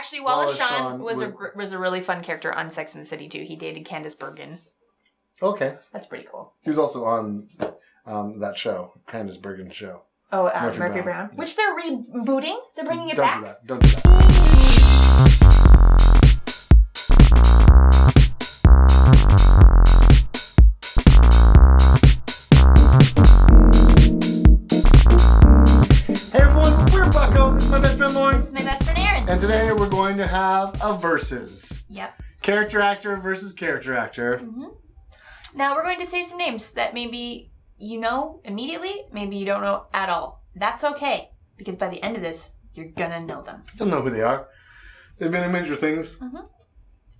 Actually, Wallace Shawn was a really fun character on Sex and the City, too. He dated Candace Bergen. Okay. That's pretty cool. He was also on that show, Candace Bergen's show. Oh, Murphy Brown. Yeah. Which they're rebooting. They're bringing it back. Don't do that. Hey everyone, we're Bucko. This is my best friend Lauren. This is my best friend Aaron. And today we're going to have a versus. Yep. Character actor versus character actor. Mm-hmm. Now we're going to say some names that maybe you know immediately, maybe you don't know at all. That's okay, because by the end of this, you're gonna know them. You'll know who they are. They've been in major things. Mm-hmm.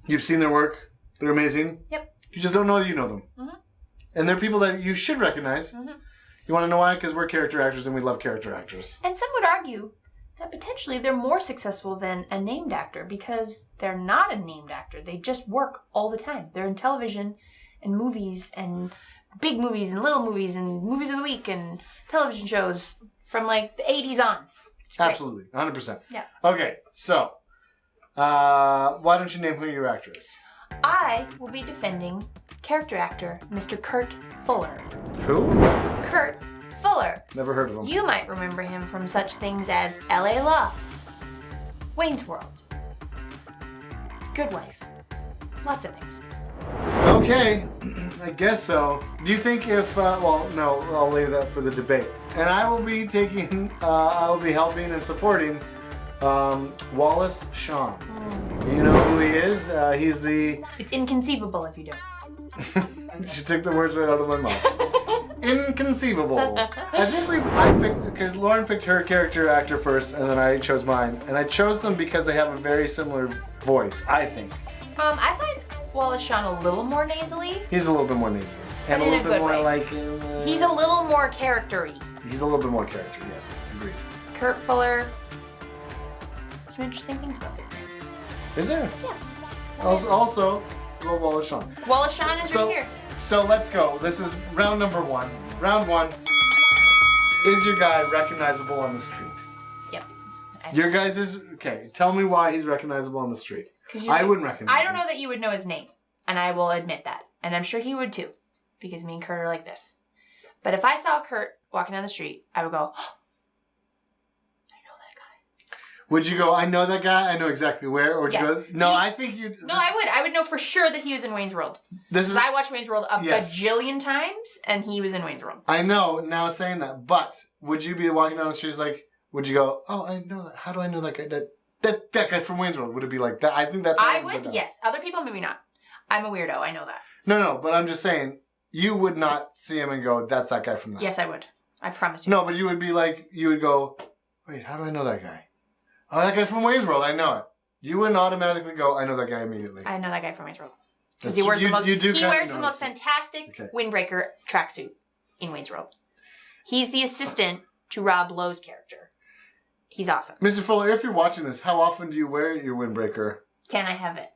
You've seen their work. They're amazing. Yep. You just don't know that you know them. Mm-hmm. And they're people that you should recognize. Mm-hmm. You want to know why? Because we're character actors and we love character actors. And some would argue that potentially they're more successful than a named actor because they're not a named actor. They just work all the time. They're in television and movies and big movies and little movies and movies of the week and television shows from like the 80s on. Absolutely. 100%. Yeah. Okay, so why don't you name who your actor is? I will be defending character actor Mr. Kurt Fuller. Who? Kurt Fuller. Never heard of him. You might remember him from such things as L.A. Law, Wayne's World, Good Wife, lots of things. Okay, I guess so. Do you think if, well, no, I'll leave that for the debate. And I will be taking, I will be helping and supporting Wallace Shawn. You know who he is? He's the... It's inconceivable if you don't. She took the words right out of my mouth. Inconceivable. I think I picked, because Lauren picked her character actor first, and then I chose mine. And I chose them because they have a very similar voice, I think. I find Wallace Shawn a little more nasally. He's a little bit more nasally. And a little bit more like... he's a little more character-y. He's a little bit more character, yes. Agreed. Kurt Fuller. Some interesting things about this man. Is there? Yeah. Also, go Wallace Shawn. Wallace Shawn is right here. So let's go. This is round number one. Round one. Is your guy recognizable on the street? Yep. Your guy's is... Okay, tell me why he's recognizable on the street. I wouldn't recognize him. I don't know that you would know his name, and I will admit that. And I'm sure he would too, because me and Kurt are like this. But if I saw Kurt walking down the street, I would go, oh, I know that guy. Would you go, I know that guy, I know exactly where? Or would you go, no, I think you'd... No, I would. I would know for sure that he was in Wayne's World. Because I watched Wayne's World a bajillion times, and he was in Wayne's World. I know, now saying that, but would you be walking down the street like, would you go, oh, I know that, how do I know that guy? That guy from Wayne's World, would it be like that? I think that's how I would, yes. Other people, maybe not. I'm a weirdo, I know that. No, but I'm just saying, you would not see him and go, that's that guy from that. Yes, I would. I promise you. No, but you would be like, you would go, wait, how do I know that guy? Oh, that guy from Wayne's World, I know it. You wouldn't automatically go, I know that guy immediately. I know that guy from Wayne's World. Because he wears the most fantastic windbreaker tracksuit in Wayne's World. He's the assistant to Rob Lowe's character. He's awesome. Mr. Fuller, if you're watching this, how often do you wear your windbreaker? Can I have it?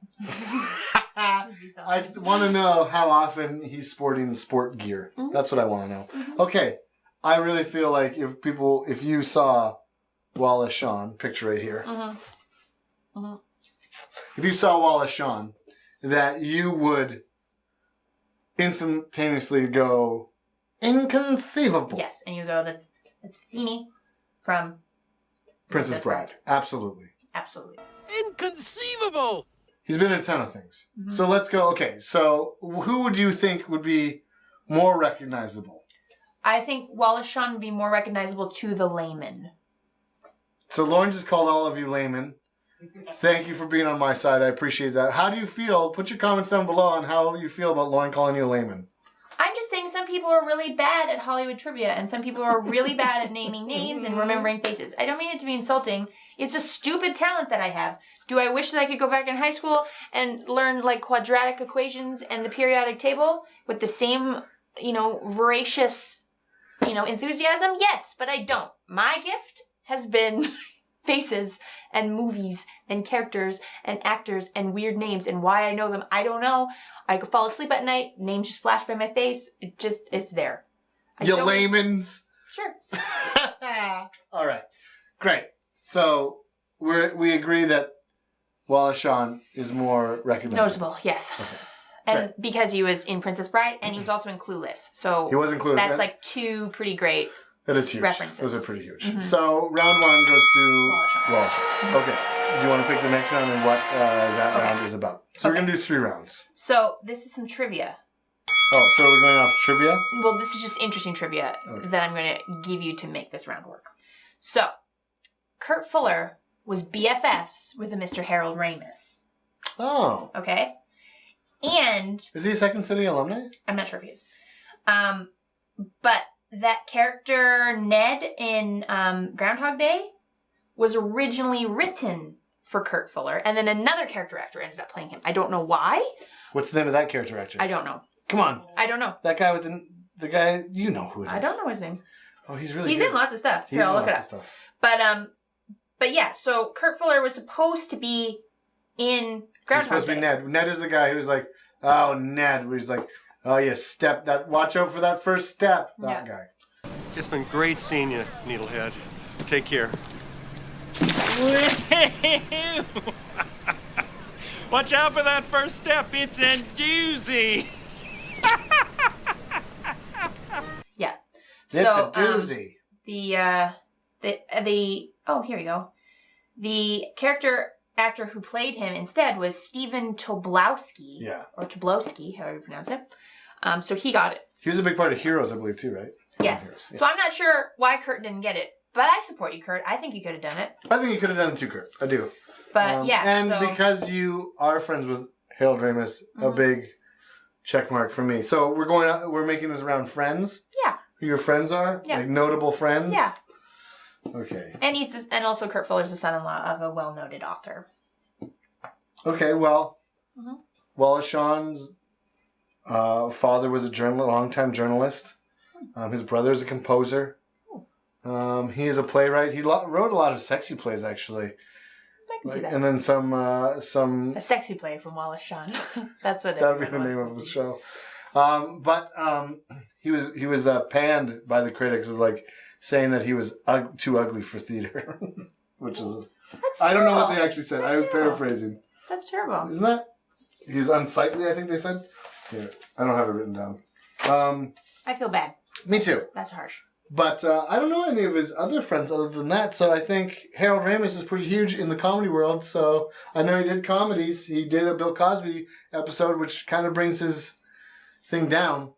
I want to know how often he's sporting sport gear. Mm-hmm. That's what I want to know. Mm-hmm. Okay. I really feel like if you saw Wallace Shawn, picture right here. Mm-hmm. Mm-hmm. If you saw Wallace Shawn, that you would instantaneously go, inconceivable. Yes, and you go, that's Vizzini from Princess Bride. Absolutely. Absolutely. Inconceivable! He's been in a ton of things. Mm-hmm. So let's go. Okay, so who would you think would be more recognizable? I think Wallace Shawn would be more recognizable to the layman. So Lauren just called all of you laymen. Thank you for being on my side. I appreciate that. How do you feel? Put your comments down below on how you feel about Lauren calling you a layman. I'm just saying some people are really bad at Hollywood trivia and some people are really bad at naming names and remembering faces. I don't mean it to be insulting. It's a stupid talent that I have. Do I wish that I could go back in high school and learn like quadratic equations and the periodic table with the same, voracious, enthusiasm? Yes, but I don't. My gift has been faces and movies and characters and actors and weird names, and why I know them, I don't know. I could fall asleep at night, names just flash by my face. It's there. You laymans. Sure. All right. Great. So we agree that Wallace Shawn is more recognizable. Noticeable, yes. Okay. And Great. because he was in Princess Bride, and he was also in Clueless. So He was in Clueless. that's like two pretty great That is huge. references. Those are pretty huge. Mhm. So round 1 goes to Wallace Shawn. Wallace Shawn. Okay. Do you want to pick the next round and what that Okay. round is about? So we're Okay. going to do 3 rounds. So this is some trivia. Oh, so we're going off trivia? Well, this is just interesting trivia Okay. that I'm going to give you to make this round work. So, Kurt Fuller was BFFs with a Mr. Harold Ramis. Oh. Okay? And Is he a Second City alumni? I'm not sure if he is. But that character, Ned, in Groundhog Day, was originally written for Kurt Fuller, and then another character actor ended up playing him. I don't know why. What's the name of that character actor? I don't know. Come on. I don't know. That guy with the guy, you know who it is. I don't know his name. Oh, he's really He's good. in lots of stuff. He's Here, I'll in look it lots up. of stuff. But yeah, so Kurt Fuller was supposed to be in He's Groundhog supposed to be Day. Ned. Ned is the guy who's like, oh, Ned. Where he's like, oh, you step that. Watch out for that first step. That Yeah. guy. It's been great seeing you, Needlehead. Take care. Watch out for that first step. It's a doozy. Yeah. It's So, a doozy. the oh, here we go. The character actor who played him instead was Stephen Tobolowsky. Yeah. Or Tobolowsky, however you pronounce it. So he got it. He was a big part of Heroes, I believe, too, right? Yes. Heroes, yeah. So I'm not sure why Kurt didn't get it, but I support you, Kurt. I think you could have done it. I think you could have done it too, Kurt. I do. But yeah. And so, because you are friends with Harold Ramis, a Mhm. big check mark for me. So we're making this around friends. Yeah. Who your friends are? Yeah. Like notable friends. Yeah. Okay. And also Kurt Fuller's the son-in-law of a well-noted author. Okay. Well, Mhm. Wallace Shawn's father was a longtime journalist. His brother is a composer. He is a playwright. He wrote a lot of sexy plays, actually. I can see that. And then some. A sexy play from Wallace Shawn. That's what That would be the everyone name wants of to the see. show. But he was panned by the critics of like saying that he was too ugly for theater, which is That's I don't know what terrible. they actually said. That's I'm terrible. paraphrasing. That's terrible. Isn't that? He's unsightly. I think they said. Yeah, I don't have it written down. I feel bad. Me too. That's harsh. But I don't know any of his other friends other than that. So I think Harold Ramis is pretty huge in the comedy world. So I know he did comedies. He did a Bill Cosby episode, which kind of brings his thing down.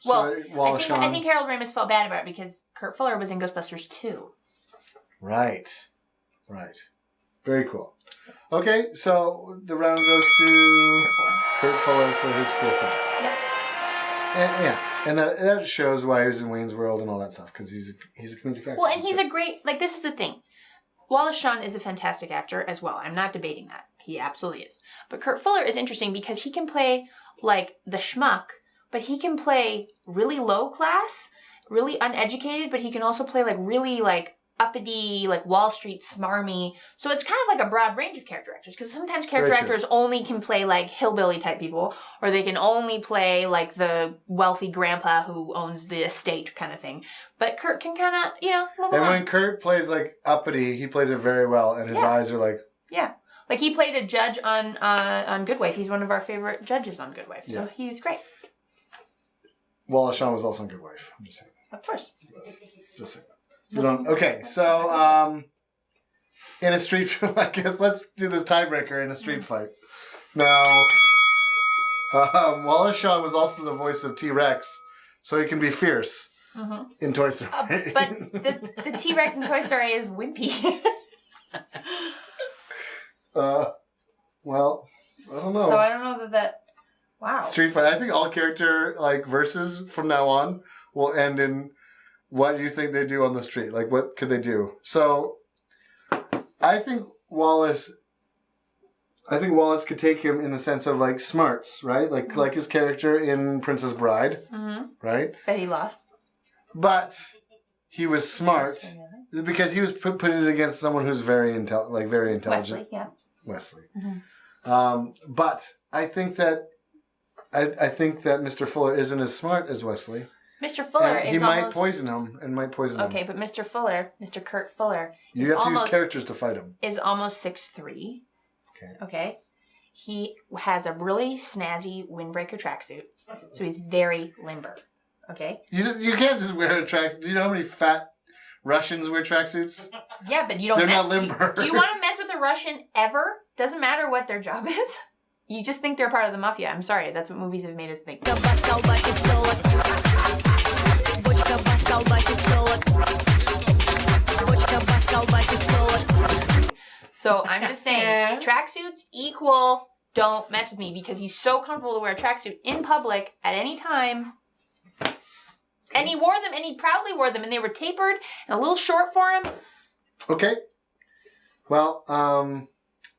Well, So, Wallace Shawn. I think Harold Ramis felt bad about it because Kurt Fuller was in Ghostbusters 2. Right. Very cool. Okay, so the round goes to Kurt Fuller. Kurt Fuller for his cool thing. Yep. And that shows why he was in Wayne's World and all that stuff, because he's a comedic actor. Well, and he's a great, like, this is the thing. Wallace Shawn is a fantastic actor as well. I'm not debating that. He absolutely is. But Kurt Fuller is interesting because he can play, like, the schmuck, but he can play really low class, really uneducated, but he can also play, like, really, like, uppity, like, Wall Street smarmy. So it's kind of like a broad range of character actors, because sometimes character Very true. actors only can play, like, hillbilly type people, or they can only play, like, the wealthy grandpa who owns the estate kind of thing. But Kurt can kind of, move And along. when Kurt plays like uppity, he plays it very well, and his Yeah. eyes are like, Yeah. Like, he played a judge on Good Wife. He's one of our favorite judges on Good Wife. So Yeah. he was great. Wallace Shawn was also in Good Wife. I'm just saying. Of course. Just saying. So don't. Okay, so in a street, I guess let's do this tiebreaker in a street fight. Now, Wallace Shawn was also the voice of T-Rex, so he can be fierce Mm-hmm. in Toy Story. But the T-Rex in Toy Story is wimpy. Well, I don't know. So I don't know that. Wow. Street fight. I think all character like verses from now on will end in what do you think they do on the street? Like what could they do? So I think Wallace could take him in the sense of like smarts, right? Like his character in Princess Bride, Mm-hmm. right? But he lost. But he was smart because he was put it against someone who's very intelligent. Wesley, yeah. Wesley. Mhm. But I think that Mr. Fuller isn't as smart as Wesley. Mr. Fuller And is he might almost... poison him and might poison him. Okay, but Mr. Kurt Fuller You is have to almost, use characters to fight him. is almost 6'3". Okay. He has a really snazzy windbreaker tracksuit, so he's very limber. Okay. You can't just wear a tracksuit. Do you know how many fat Russians wear tracksuits? Yeah, but you don't. They're not limber. Do you want to mess with a Russian ever? Doesn't matter what their job is. You just think they're part of the mafia. I'm sorry. That's what movies have made us think. So I'm just saying, tracksuits equal don't mess with me because he's so comfortable to wear a tracksuit in public at any time. And he wore them, and he proudly wore them, and they were tapered and a little short for him. Okay. Well,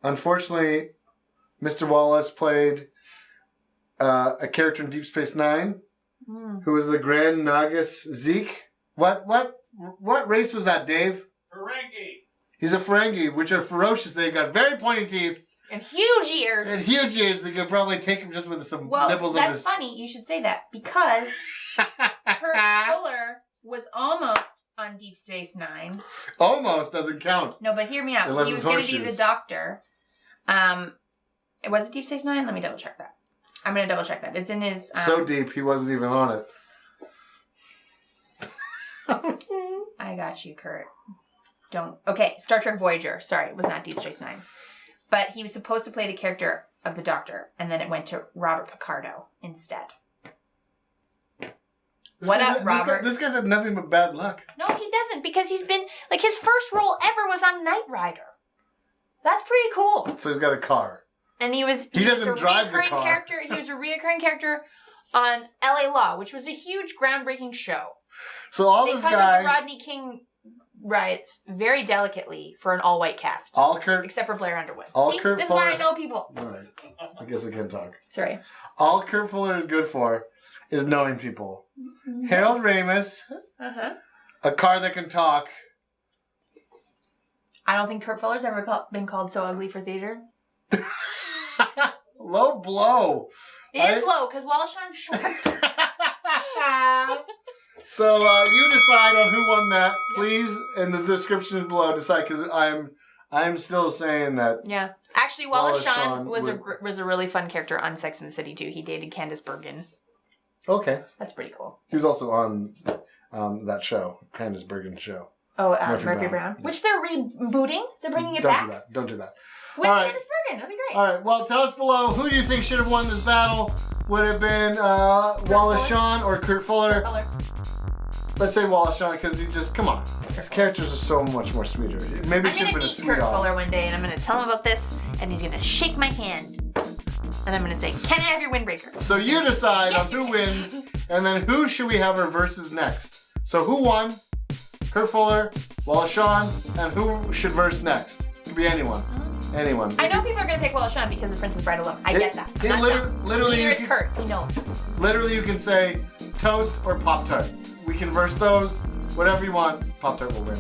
unfortunately, Mr. Wallace played a character in Deep Space Nine who was the Grand Nagus Zeke. What race was that, Dave? Ferengi. He's a Ferengi, which are ferocious. They've got very pointy teeth. And huge ears. And huge ears. They could probably take him just with some nipples of that's his... funny. You should say that because Kurt Fuller was almost on Deep Space Nine. Almost doesn't count. No, but hear me out. Unless He was going to be the doctor. Was it Deep Space Nine? Let me double check that. I'm going to double check that. It's in his... so deep, he wasn't even on it. I got you, Kurt. Okay, Star Trek Voyager. Sorry, it was not Deep Space Nine. But he was supposed to play the character of the Doctor, and then it went to Robert Picardo instead. Robert? This guy's had nothing but bad luck. No, he doesn't, because he's been... his first role ever was on Knight Rider. That's pretty cool. So he's got a car. And he was doesn't drive the car. He was a reoccurring character on LA Law, which was a huge, groundbreaking show. So all they this covered guy... the Rodney King riots very delicately for an all-white cast. Except for Blair Underwood. This is why I know people. All right. I guess I can't talk. Sorry. All Kurt Fuller is good for is knowing people. Harold Ramis. A car that can talk. I don't think Kurt Fuller's ever been called so ugly for theater. Low blow. It is low, because Wallace Shawn's short. So you decide on who won that, please. In the description below, decide, because I'm still saying that. Yeah, actually, Wallace Shawn was a really fun character on Sex and the City too. He dated Candace Bergen. Okay, that's pretty cool. He was also on that show, Candace Bergen's show. Oh, Murphy Brown, which they're rebooting. They're bringing it back. Don't do that. With Candace Bergen, that'll be great. All right, well, tell us below who do you think should have won this battle. Would it have been Wallace Shawn or Kurt Fuller? Let's say Wallace Shawn, because he just, come on. His characters are so much more sweeter. Maybe it should have been a sweet Kurt Fuller one day, and I'm going to tell him about this, and he's going to shake my hand. And I'm going to say, can I have your windbreaker? So you decide on who wins, and then who should we have our versus next? So who won? Kurt Fuller, Wallace Shawn, and who should verse next? It could be anyone. Anyone. I know people are going to pick Wallace Shawn because of Princess Bride alone. I get that. Literally, neither is Kurt. He knows. Literally, you can say toast or Pop-Tart. We can verse those. Whatever you want. Pop-Tart will win.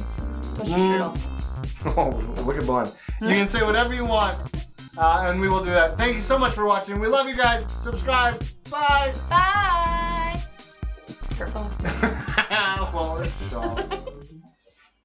Oh, look at Blonde. You can say whatever you want, and we will do that. Thank you so much for watching. We love you guys. Subscribe. Bye. Bye. Kurt Fuller. Wallace Shawn.